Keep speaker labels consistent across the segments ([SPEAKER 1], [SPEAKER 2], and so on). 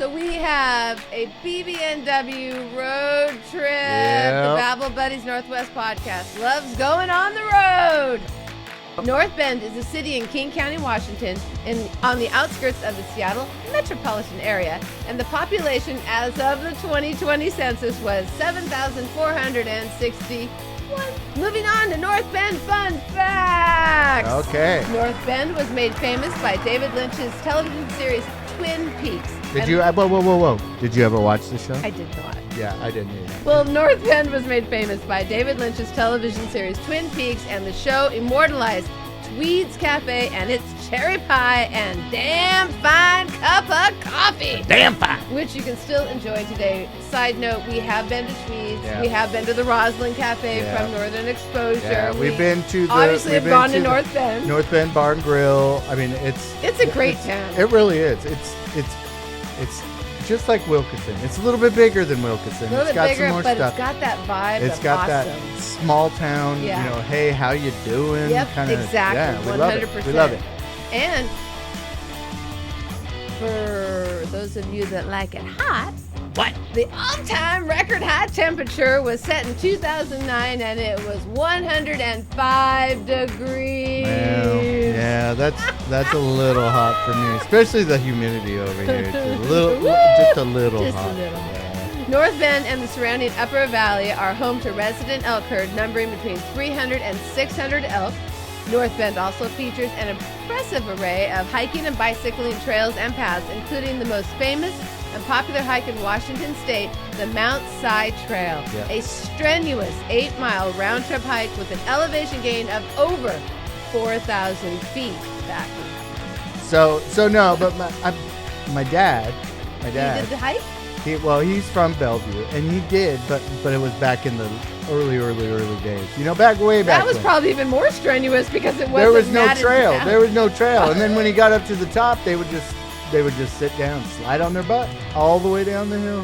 [SPEAKER 1] So we have a BBNW road trip.
[SPEAKER 2] Yep.
[SPEAKER 1] The Babble Buddies Northwest Podcast loves going on the road. North Bend is a city in King County, Washington, on the outskirts of the Seattle metropolitan area, and the population as of the 2020 census was 7,461. Moving on to North Bend fun facts.
[SPEAKER 2] Okay.
[SPEAKER 1] North Bend was made famous by David Lynch's television series Twin Peaks.
[SPEAKER 2] Whoa. Did you ever watch the show?
[SPEAKER 1] I did not.
[SPEAKER 2] Yeah, I didn't either.
[SPEAKER 1] Well, North Bend was made famous by David Lynch's television series Twin Peaks, and the show immortalized Tweed's Cafe and its cherry pie and damn fine cup of coffee.
[SPEAKER 2] Damn fine.
[SPEAKER 1] Which you can still enjoy today. Side note, we have been to Tweed's.
[SPEAKER 2] Yeah.
[SPEAKER 1] We have been to the Roslyn Cafe from Northern Exposure.
[SPEAKER 2] Yeah, we've been to the...
[SPEAKER 1] Obviously have gone to North Bend.
[SPEAKER 2] North Bend Bar and Grill. I mean, it's
[SPEAKER 1] a great town.
[SPEAKER 2] It really is. It's just like Wilkinson. It's a little bit bigger than Wilkinson.
[SPEAKER 1] A little
[SPEAKER 2] It's
[SPEAKER 1] bit
[SPEAKER 2] got
[SPEAKER 1] bigger,
[SPEAKER 2] some more
[SPEAKER 1] but
[SPEAKER 2] stuff.
[SPEAKER 1] it's got that vibe
[SPEAKER 2] It's
[SPEAKER 1] of
[SPEAKER 2] got
[SPEAKER 1] awesome.
[SPEAKER 2] that small town, hey, how you doing?
[SPEAKER 1] Yep,
[SPEAKER 2] kinda,
[SPEAKER 1] exactly.
[SPEAKER 2] Yeah, we
[SPEAKER 1] 100%.
[SPEAKER 2] love it. We love it.
[SPEAKER 1] And for those of you that like it hot, the all-time record high temperature was set in 2009, and it was 105 degrees.
[SPEAKER 2] Well, yeah, that's a little hot for me, especially the humidity over here. It's a little, just a little
[SPEAKER 1] Just
[SPEAKER 2] hot.
[SPEAKER 1] a little.
[SPEAKER 2] Yeah.
[SPEAKER 1] North Bend and the surrounding Upper Valley are home to resident elk herd numbering between 300 and 600 elk. North Bend also features an impressive array of hiking and bicycling trails and paths, including the most famous and popular hike in Washington State, the Mount Si Trail, a strenuous 8-mile round-trip hike with an elevation gain of over 4,000 feet back.
[SPEAKER 2] So no, but my dad.
[SPEAKER 1] You did the hike?
[SPEAKER 2] He's from Bellevue, and he did, but it was back in the early days. Way back.
[SPEAKER 1] That was probably even more strenuous because it wasn't.
[SPEAKER 2] There was no
[SPEAKER 1] matted
[SPEAKER 2] trail.
[SPEAKER 1] down.
[SPEAKER 2] There was no trail, and then when he got up to the top, they would just sit down, slide on their butt all the way down the hill.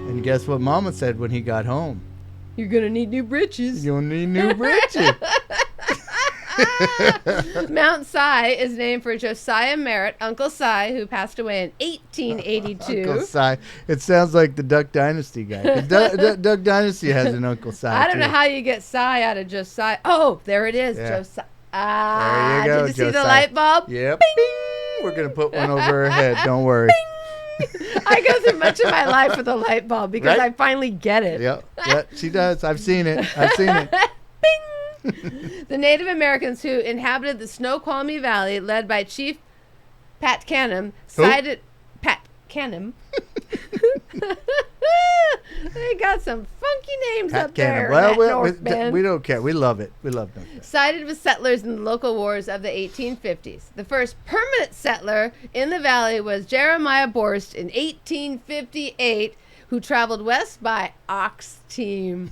[SPEAKER 2] And guess what Mama said when he got home?
[SPEAKER 1] You're gonna need new britches.
[SPEAKER 2] You'll need new britches.
[SPEAKER 1] Mount Si is named for Josiah Merritt, Uncle Si, who passed away in 1882.
[SPEAKER 2] Uncle Si. It sounds like the Duck Dynasty guy. 'Cause Duck Dynasty has an Uncle Si.
[SPEAKER 1] I don't know
[SPEAKER 2] too.
[SPEAKER 1] how you get Si out of Josiah. Oh, there it is,
[SPEAKER 2] Yeah.
[SPEAKER 1] Josiah.
[SPEAKER 2] There you go,
[SPEAKER 1] Did you see the
[SPEAKER 2] Josiah.
[SPEAKER 1] light bulb?
[SPEAKER 2] Yep. Bing. We're going to put one over her head. Don't worry.
[SPEAKER 1] I go through much of my life with a light bulb because
[SPEAKER 2] Right?
[SPEAKER 1] I finally get it.
[SPEAKER 2] Yep, she does. I've seen it.
[SPEAKER 1] The Native Americans who inhabited the Snoqualmie Valley, led by Chief Pat Canham, cited Pat Canham. They got some funky names
[SPEAKER 2] Pat
[SPEAKER 1] up there.
[SPEAKER 2] Canham. Well,
[SPEAKER 1] North Bend.
[SPEAKER 2] we don't care. We love it. We love North Bend.
[SPEAKER 1] Sided with settlers in the local wars of the 1850s. The first permanent settler in the valley was Jeremiah Borst in 1858, who traveled west by ox team.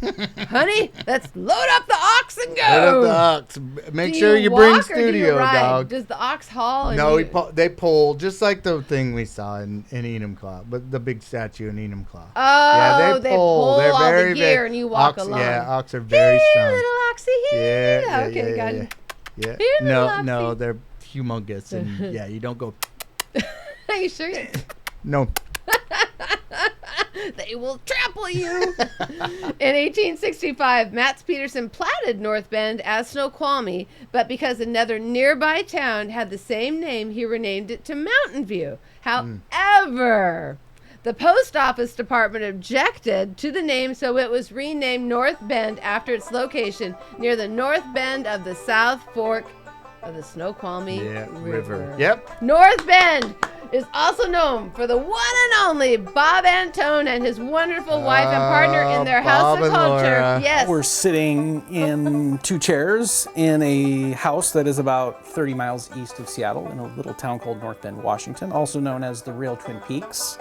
[SPEAKER 1] Honey, let's load up the ox and go.
[SPEAKER 2] Load up the ox. Make sure you bring studio, dog.
[SPEAKER 1] Does the ox haul?
[SPEAKER 2] No, they pull, just like the thing we saw in Enumclaw, but the big statue in Enumclaw.
[SPEAKER 1] Oh,
[SPEAKER 2] yeah,
[SPEAKER 1] they pull
[SPEAKER 2] They're
[SPEAKER 1] all
[SPEAKER 2] very,
[SPEAKER 1] the gear
[SPEAKER 2] very,
[SPEAKER 1] and you walk
[SPEAKER 2] ox,
[SPEAKER 1] along.
[SPEAKER 2] Yeah, ox are very
[SPEAKER 1] Here,
[SPEAKER 2] strong.
[SPEAKER 1] little oxy here.
[SPEAKER 2] Yeah,
[SPEAKER 1] Okay, got it.
[SPEAKER 2] Yeah.
[SPEAKER 1] Here, little oxy.
[SPEAKER 2] No, they're humongous, and yeah, you don't go.
[SPEAKER 1] Are you sure?
[SPEAKER 2] No.
[SPEAKER 1] They will trample you. In 1865, Mats Peterson platted North Bend as Snoqualmie, but because another nearby town had the same name, he renamed it to Mountain View. However, the post office department objected to the name, so it was renamed North Bend after its location near the north bend of the South Fork of the Snoqualmie River.
[SPEAKER 2] Yep.
[SPEAKER 1] North Bend is also known for the one and only Bob Antone and his wonderful wife and partner in their house
[SPEAKER 2] Bob
[SPEAKER 1] of
[SPEAKER 2] and
[SPEAKER 1] culture.
[SPEAKER 2] Laura.
[SPEAKER 1] Yes.
[SPEAKER 3] We're sitting in two chairs in a house that is about 30 miles east of Seattle in a little town called North Bend, Washington, also known as the real Twin Peaks.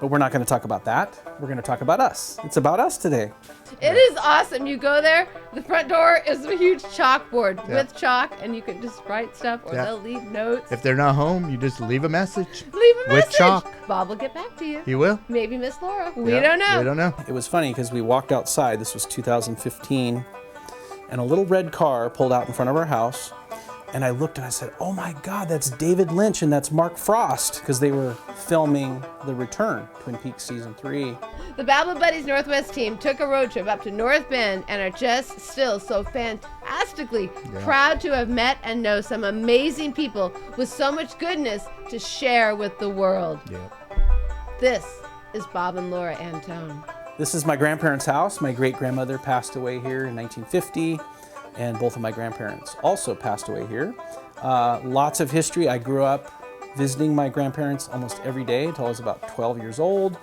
[SPEAKER 3] But we're not going to talk about that. We're going to talk about us. It's about us today.
[SPEAKER 1] It is awesome. You go there, the front door is a huge chalkboard with chalk, and you can just write stuff, or they'll leave notes.
[SPEAKER 2] If they're not home, you just leave a message.
[SPEAKER 1] Leave a message.
[SPEAKER 2] With chalk.
[SPEAKER 1] Bob will get back to you.
[SPEAKER 2] He will.
[SPEAKER 1] Maybe Miss Laura. We don't know.
[SPEAKER 2] We don't know.
[SPEAKER 3] It was funny because we walked outside. This was 2015, and a little red car pulled out in front of our house. And I looked and I said, oh my God, that's David Lynch and that's Marc Frost, because they were filming The Return, Twin Peaks Season 3.
[SPEAKER 1] The Babble Buddies Northwest team took a road trip up to North Bend and are just still so fantastically proud to have met and know some amazing people with so much goodness to share with the world. This is Bob and Laura Antone.
[SPEAKER 3] This is my grandparents' house. My great-grandmother passed away here in 1950, and both of my grandparents also passed away here. Lots of history. I grew up visiting my grandparents almost every day until I was about 12 years old.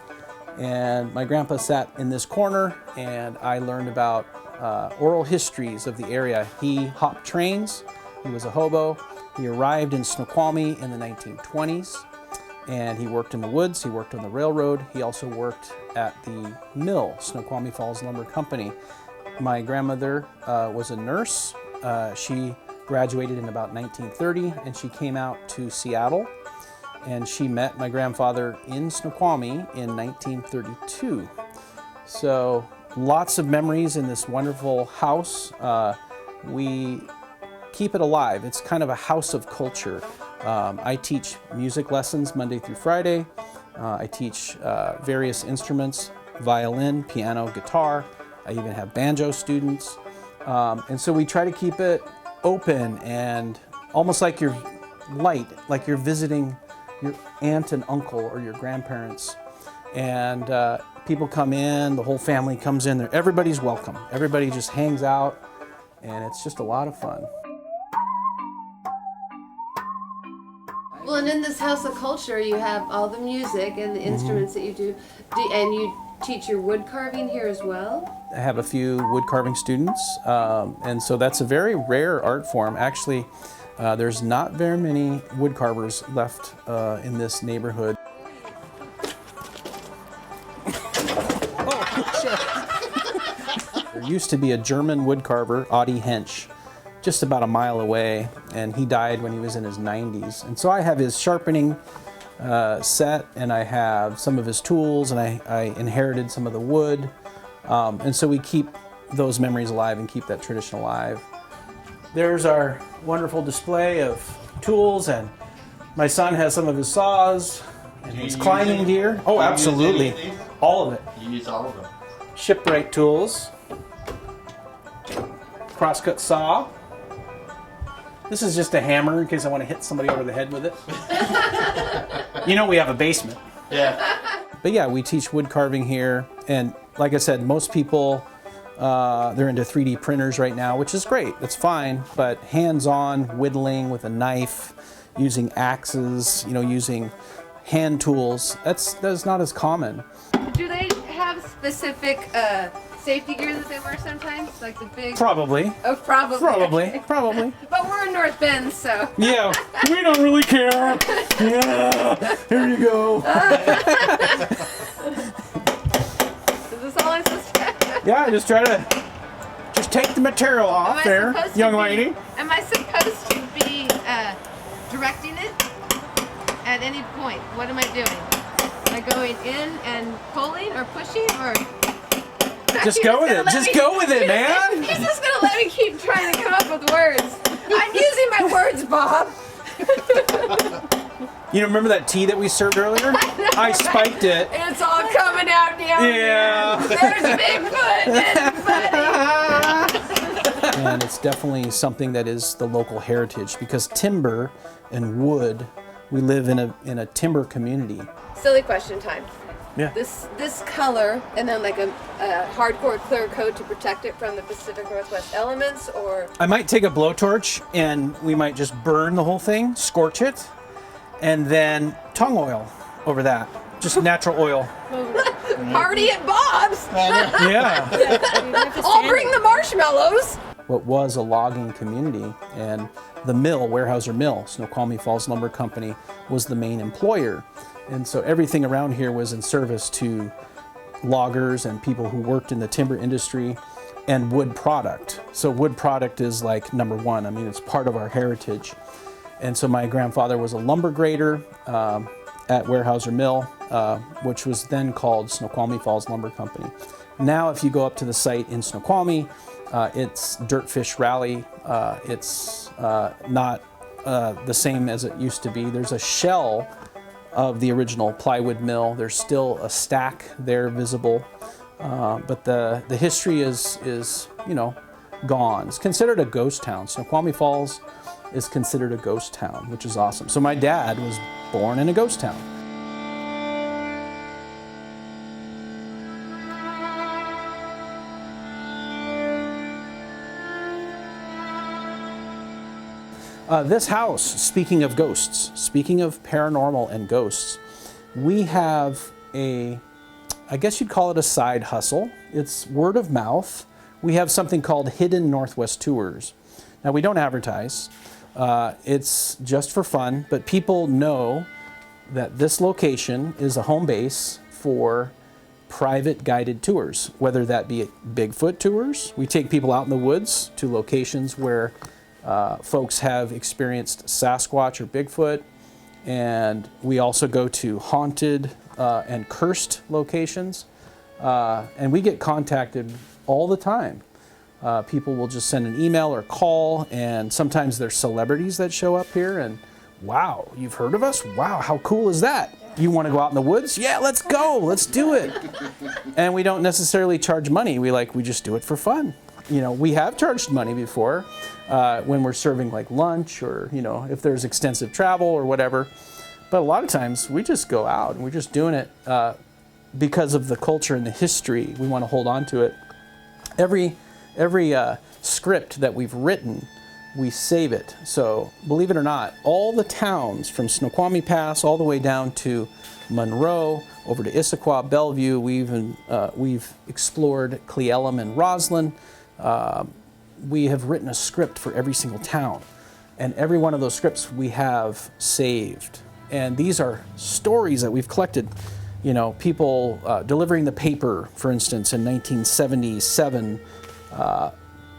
[SPEAKER 3] And my grandpa sat in this corner, and I learned about oral histories of the area. He hopped trains. He was a hobo. He arrived in Snoqualmie in the 1920s, and he worked in the woods. He worked on the railroad. He also worked at the mill, Snoqualmie Falls Lumber Company. My grandmother was a nurse. She graduated in about 1930, and she came out to Seattle, and she met my grandfather in Snoqualmie in 1932. So lots of memories in this wonderful house. We keep it alive. It's kind of a house of culture. I teach music lessons Monday through Friday. I teach various instruments, violin, piano, guitar. I even have banjo students. And so we try to keep it open and almost like you're like you're visiting your aunt and uncle or your grandparents. And people come in, the whole family comes in there. Everybody's welcome. Everybody just hangs out, and it's just a lot of fun.
[SPEAKER 1] Well, and in this house of culture, you have all the music and the instruments that you do, and you teach your wood carving here as well?
[SPEAKER 3] I have a few wood carving students, and so that's a very rare art form. Actually, there's not very many wood carvers left in this neighborhood. There used to be a German wood carver, Audi Hensch, just about a mile away, and he died when he was in his 90s. And so I have his sharpening set, and I have some of his tools, and I inherited some of the wood. And so we keep those memories alive and keep that tradition alive. There's our wonderful display of tools, and my son has some of his saws and his climbing gear. Oh, absolutely. All of it.
[SPEAKER 2] You use all of them.
[SPEAKER 3] Shipwright tools. Crosscut saw. This is just a hammer in case I want to hit somebody over the head with it. You know we have a basement.
[SPEAKER 2] Yeah.
[SPEAKER 3] But yeah, we teach wood carving here, and like I said, most people, they're into 3D printers right now, which is great, it's fine, but hands-on whittling with a knife, using axes, using hand tools, that's not as common.
[SPEAKER 1] Do they have specific safety gear that they wear sometimes? Like the big...
[SPEAKER 3] Probably.
[SPEAKER 1] Oh, probably.
[SPEAKER 3] Probably,
[SPEAKER 1] Okay.
[SPEAKER 3] probably.
[SPEAKER 1] But we're in North Bend, so...
[SPEAKER 3] Yeah, we don't really care. Yeah, here you go.
[SPEAKER 1] Is this all I'm supposed to...
[SPEAKER 3] Yeah, just take the material off there, young lady.
[SPEAKER 1] Am I supposed to be directing it at any point? What am I doing? Am I going in and pulling or pushing or...
[SPEAKER 3] Just go with it. Just go with it, man.
[SPEAKER 1] He's just going to let me keep trying to come up with words. I'm using my words, Bob.
[SPEAKER 3] You remember that tea that we served earlier? I spiked it.
[SPEAKER 1] It's all coming out now.
[SPEAKER 3] Yeah.
[SPEAKER 1] There's Bigfoot.
[SPEAKER 3] And it's definitely something that is the local heritage, because timber and wood, we live in a timber community.
[SPEAKER 1] Silly question time.
[SPEAKER 3] Yeah.
[SPEAKER 1] This color, and then like a hardcore clear coat to protect it from the Pacific Northwest elements, or...
[SPEAKER 3] I might take a blowtorch and we might just burn the whole thing, scorch it, and then tongue oil over that. Just natural oil.
[SPEAKER 1] Party at Bob's!
[SPEAKER 3] Yeah.
[SPEAKER 1] I'll bring the marshmallows!
[SPEAKER 3] What was a logging community, and the mill, Weyerhaeuser Mill, Snoqualmie Falls Lumber Company, was the main employer. And so everything around here was in service to loggers and people who worked in the timber industry and wood product. So wood product is like number one. I mean, it's part of our heritage. And so my grandfather was a lumber grader at Weyerhaeuser Mill, which was then called Snoqualmie Falls Lumber Company. Now, if you go up to the site in Snoqualmie, it's Dirtfish Rally. It's not the same as it used to be. There's a shell of the original plywood mill. There's still a stack there visible, but the history is gone. It's considered a ghost town. Snoqualmie Falls is considered a ghost town, which is awesome. So my dad was born in a ghost town. This house, speaking of ghosts, speaking of paranormal and ghosts, we have I guess you'd call it a side hustle. It's word of mouth. We have something called Hidden Northwest Tours. Now, we don't advertise. It's just for fun, but people know that this location is a home base for private guided tours, whether that be Bigfoot tours. We take people out in the woods to locations where folks have experienced Sasquatch or Bigfoot, and we also go to haunted and cursed locations, and we get contacted all the time. People will just send an email or call, and sometimes there's celebrities that show up here, and wow, you've heard of us? Wow, how cool is that? You want to go out in the woods? Yeah, let's go, let's do it. And we don't necessarily charge money. We just do it for fun. We have charged money before when we're serving like lunch or, if there's extensive travel or whatever. But a lot of times we just go out and we're just doing it because of the culture and the history. We want to hold on to it. Every script that we've written, we save it. So believe it or not, all the towns from Snoqualmie Pass all the way down to Monroe, over to Issaquah, Bellevue, we've explored Cle Elum and Roslyn. We have written a script for every single town, and every one of those scripts we have saved. And these are stories that we've collected. People delivering the paper, for instance, in 1977,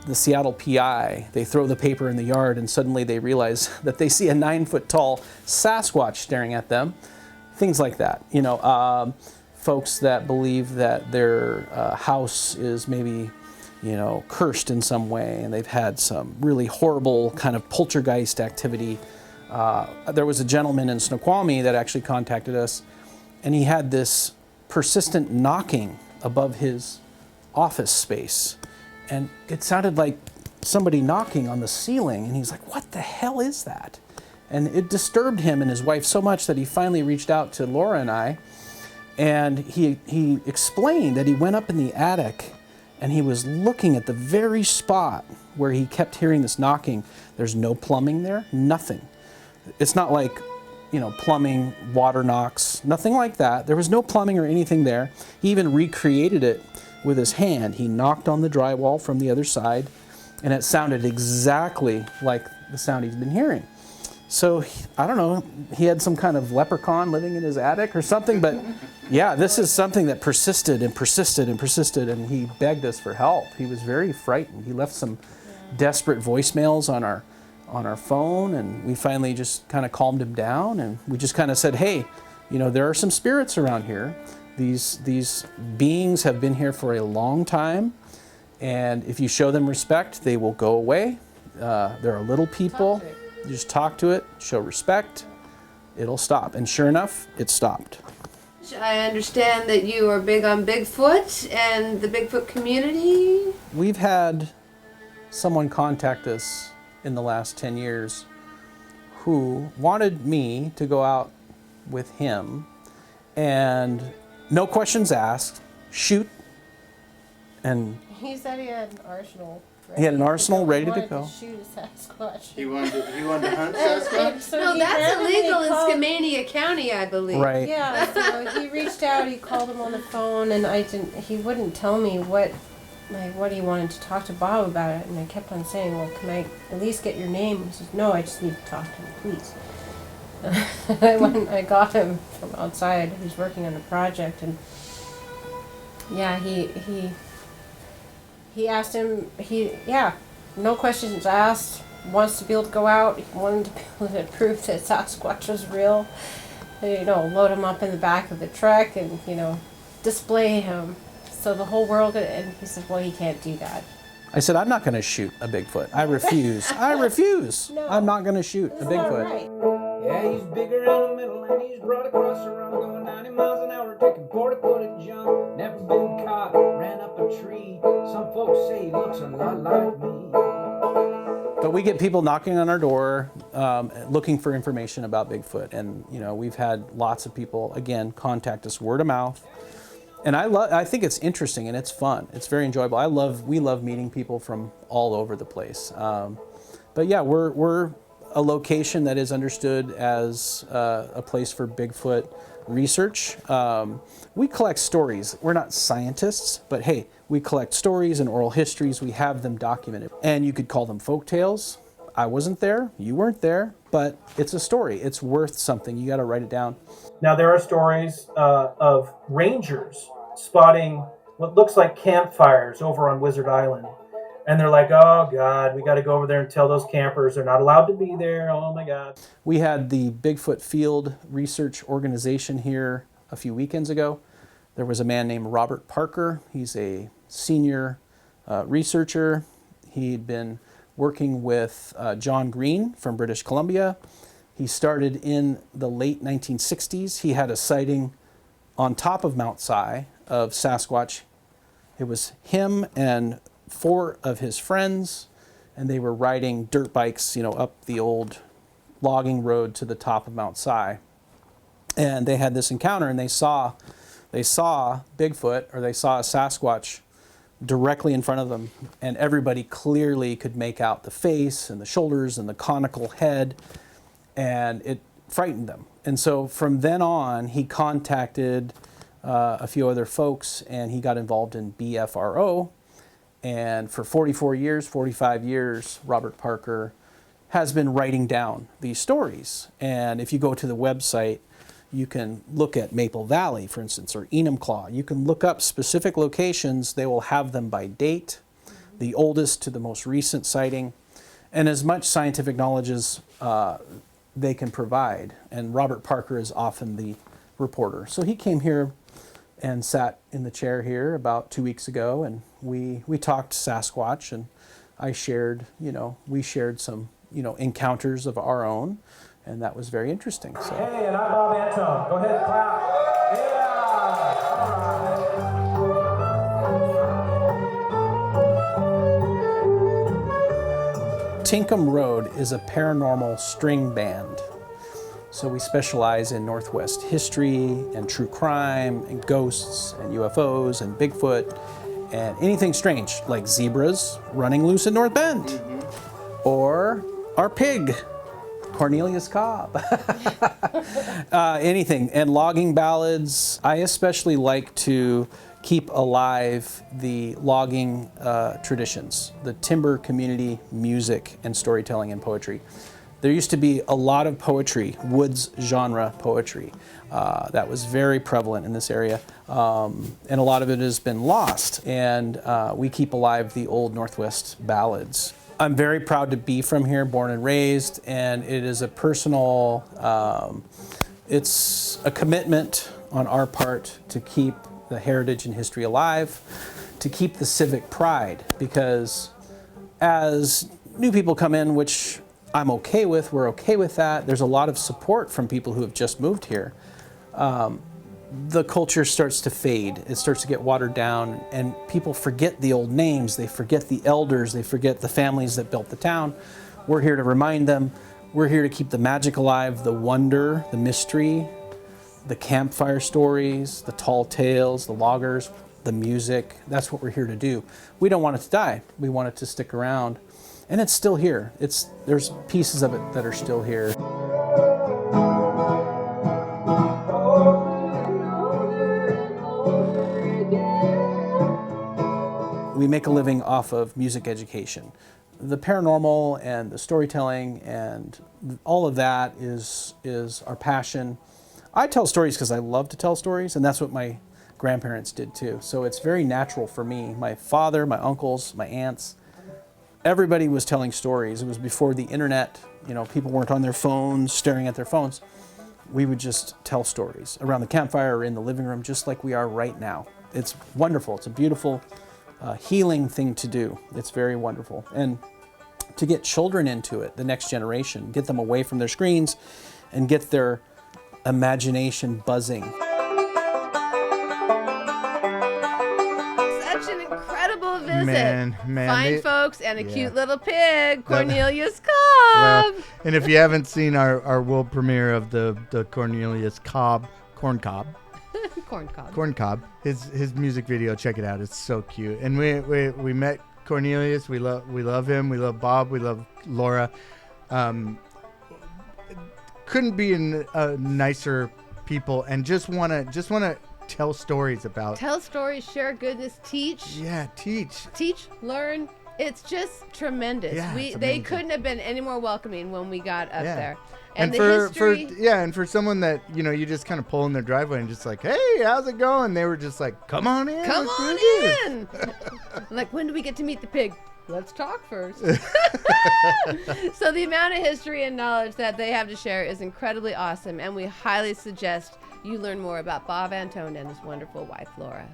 [SPEAKER 3] the Seattle PI, they throw the paper in the yard and suddenly they realize that they see a 9-foot-tall Sasquatch staring at them. Things like that. Folks that believe that their house is maybe cursed in some way, and they've had some really horrible kind of poltergeist activity. There was a gentleman in Snoqualmie that actually contacted us, and he had this persistent knocking above his office space, and it sounded like somebody knocking on the ceiling, and he's like, what the hell is that? And it disturbed him and his wife so much that he finally reached out to Laura and I, and he explained that he went up in the attic and he was looking at the very spot where he kept hearing this knocking. There's no plumbing there, nothing. It's not like, plumbing, water knocks, nothing like that. There was no plumbing or anything there. He even recreated it with his hand. He knocked on the drywall from the other side, and it sounded exactly like the sound he's been hearing. So, I don't know, he had some kind of leprechaun living in his attic or something, but yeah, this is something that persisted and persisted and persisted, and he begged us for help. He was very frightened. He left some desperate voicemails on our phone, and we finally just kind of calmed him down, and we just kind of said, hey, there are some spirits around here. These beings have been here for a long time, and if you show them respect, they will go away. They're little people. You just talk to it, show respect, it'll stop. And sure enough, it stopped.
[SPEAKER 1] I understand that you are big on Bigfoot and the Bigfoot community.
[SPEAKER 3] We've had someone contact us in the last 10 years who wanted me to go out with him and no questions asked, shoot, and
[SPEAKER 4] he said he had an arsenal.
[SPEAKER 3] He had an arsenal ready to go.
[SPEAKER 4] To shoot a Sasquatch.
[SPEAKER 2] He wanted to hunt Sasquatch?
[SPEAKER 4] So
[SPEAKER 1] No, that's illegal in Skamania County, I believe.
[SPEAKER 3] Right.
[SPEAKER 4] Yeah, so he reached out, he called him on the phone, and he wouldn't tell me what he wanted to talk to Bob about it, and I kept on saying, well, can I at least get your name? He says, no, I just need to talk to him, please. I got him from outside. He was working on the project, and yeah, he asked him, no questions asked, wants to be able to go out, he wanted to be able to prove that Sasquatch was real, load him up in the back of the truck and, display him. so the whole world, and he said, well, he can't do that.
[SPEAKER 3] I said, I'm not going to shoot a Bigfoot. I refuse. I refuse.
[SPEAKER 4] No.
[SPEAKER 3] I'm not going to shoot a
[SPEAKER 4] That's not
[SPEAKER 3] Bigfoot.
[SPEAKER 4] right.
[SPEAKER 5] Yeah, he's big around the middle and he's broad across the run, going 90 miles an hour, taking 40-footed jump. Never been caught, ran up a tree. Some folks say he looks a lot like me.
[SPEAKER 3] But we get people knocking on our door, looking for information about Bigfoot, and we've had lots of people again contact us word of mouth, and I think it's interesting and it's fun. It's very enjoyable. We love meeting people from all over the place. But yeah, we're a location that is understood as a place for Bigfoot research. We collect stories. We're not scientists, but hey, we collect stories and oral histories. We have them documented. And you could call them folk tales. I wasn't there, you weren't there, but it's a story. It's worth something. You got to write it down.
[SPEAKER 6] Now, there are stories of rangers spotting what looks like campfires over on Wizard Island. And they're like, oh, God, we got to go over there and tell those campers they're not allowed to be there. Oh, my God.
[SPEAKER 3] We had the Bigfoot Field Research Organization here a few weekends ago. There was a man named Robert Parker. He's a senior researcher. He'd been working with John Green from British Columbia. He started in the late 1960s. He had a sighting on top of Mount Si of Sasquatch. It was him and 4 of his friends, and they were riding dirt bikes, up the old logging road to the top of Mount Si. And they had this encounter, and they saw Bigfoot, or they saw a Sasquatch directly in front of them, and everybody clearly could make out the face and the shoulders and the conical head, and it frightened them. And so from then on, he contacted a few other folks, and he got involved in BFRO. And for 45 years, Robert Parker has been writing down these stories. And if you go to the website, you can look at Maple Valley, for instance, or Enumclaw. You can look up specific locations. They will have them by date, the oldest to the most recent sighting, and as much scientific knowledge as they can provide. And Robert Parker is often the reporter. So he came here and sat in the chair here about 2 weeks ago, and we talked Sasquatch, and we shared some encounters of our own, and that was very interesting. So.
[SPEAKER 6] Hey, and I'm Bob Antone. Go ahead and clap. Yeah!
[SPEAKER 3] Tinkham Road is a paranormal string band. So we specialize in Northwest history and true crime and ghosts and UFOs and Bigfoot and anything strange like zebras running loose in North Bend or our pig, Cornelius Cobb. Anything. And logging ballads. I especially like to keep alive the logging traditions, the timber community music and storytelling and poetry. There used to be a lot of poetry, woods genre poetry, that was very prevalent in this area, and a lot of it has been lost, and we keep alive the old Northwest ballads. I'm very proud to be from here, born and raised, and it is a personal, it's a commitment on our part to keep the heritage and history alive, to keep the civic pride, because as new people come in, which I'm okay with, we're okay with that. There's a lot of support from people who have just moved here. The culture starts to fade. It starts to get watered down, and people forget the old names. They forget the elders. They forget the families that built the town. We're here to remind them. We're here to keep the magic alive, the wonder, the mystery, the campfire stories, the tall tales, the loggers, the music. That's what we're here to do. We don't want it to die. We want it to stick around. And it's still here. There's pieces of it that are still here. We make a living off of music education. The paranormal and the storytelling and all of that is our passion. I tell stories because I love to tell stories, and that's what my grandparents did too. So it's very natural for me. My father, my uncles, my aunts, everybody was telling stories. It was before the internet. People weren't on their phones, staring at their phones. We would just tell stories around the campfire or in the living room, just like we are right now. it's wonderful. It's a beautiful, healing thing to do. It's very wonderful. And to get children into it, the next generation, get them away from their screens and get their imagination buzzing.
[SPEAKER 1] Such an incredible visit.
[SPEAKER 2] Man,
[SPEAKER 1] Fine
[SPEAKER 2] they-
[SPEAKER 1] folks and a
[SPEAKER 2] yeah.
[SPEAKER 1] cute little pig, Cornelius Cobb.
[SPEAKER 2] Well, and if you haven't seen our world premiere of the Cornelius Cobb, Corn Cob, his music video, check it out. It's so cute. And we met Cornelius. We love him. We love Bob. We love Laura. Couldn't be nicer people, and just wanna tell stories about.
[SPEAKER 1] Tell stories, share goodness, teach.
[SPEAKER 2] Yeah, teach.
[SPEAKER 1] Teach, learn. It's just tremendous.
[SPEAKER 2] Yeah, it's
[SPEAKER 1] They
[SPEAKER 2] amazing.
[SPEAKER 1] couldn't have been any more welcoming when we got up
[SPEAKER 2] Yeah.
[SPEAKER 1] there.
[SPEAKER 2] And
[SPEAKER 1] the
[SPEAKER 2] for
[SPEAKER 1] history,
[SPEAKER 2] and for someone that you just kind of pull in their driveway and just like, hey, how's it going? They were just like, come on in,
[SPEAKER 1] come
[SPEAKER 2] let's do
[SPEAKER 1] on
[SPEAKER 2] this."
[SPEAKER 1] in. Like, when do we get to meet the pig? Let's talk first. So the amount of history and knowledge that they have to share is incredibly awesome, and we highly suggest you learn more about Bob Antone and his wonderful wife, Laura.